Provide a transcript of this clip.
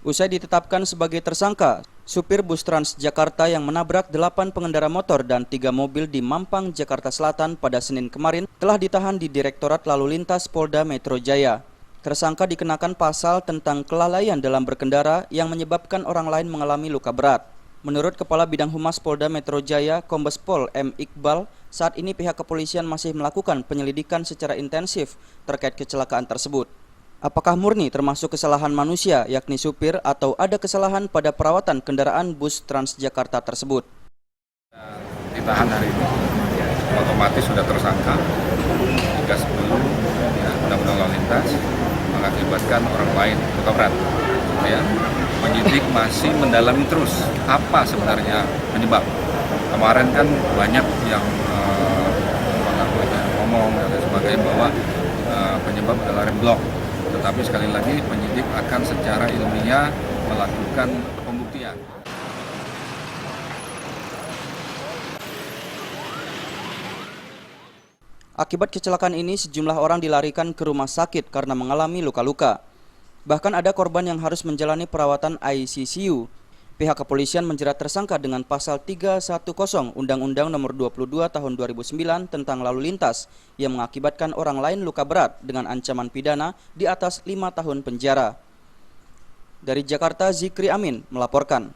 Usai ditetapkan sebagai tersangka, supir bus Transjakarta yang menabrak 8 pengendara motor dan 3 mobil di Mampang, Jakarta Selatan pada Senin kemarin telah ditahan di Direktorat Lalu Lintas Polda Metro Jaya. Tersangka dikenakan pasal tentang kelalaian dalam berkendara yang menyebabkan orang lain mengalami luka berat. Menurut Kepala Bidang Humas Polda Metro Jaya, Kombes Pol M. Iqbal, saat ini pihak kepolisian masih melakukan penyelidikan secara intensif terkait kecelakaan tersebut. Apakah murni termasuk kesalahan manusia, yakni supir, atau ada kesalahan pada perawatan kendaraan bus Transjakarta tersebut? Ditahan hari ini, otomatis sudah tersangka. Jika sebelum Undang-Undang Lalu Lintas mengakibatkan orang lain luka berat. Penyidik masih mendalami terus apa sebenarnya penyebab. Kemarin kan banyak yang ngomong dan sebagainya bahwa penyebab adalah rem blok. Tetapi sekali lagi penyidik akan secara ilmiah melakukan pembuktian. Akibat kecelakaan ini, sejumlah orang dilarikan ke rumah sakit karena mengalami luka-luka. Bahkan ada korban yang harus menjalani perawatan ICU. Pihak kepolisian menjerat tersangka dengan pasal 310 Undang-Undang Nomor 22 Tahun 2009 tentang Lalu Lintas yang mengakibatkan orang lain luka berat dengan ancaman pidana di atas 5 tahun penjara. Dari Jakarta, Zikri Amin melaporkan.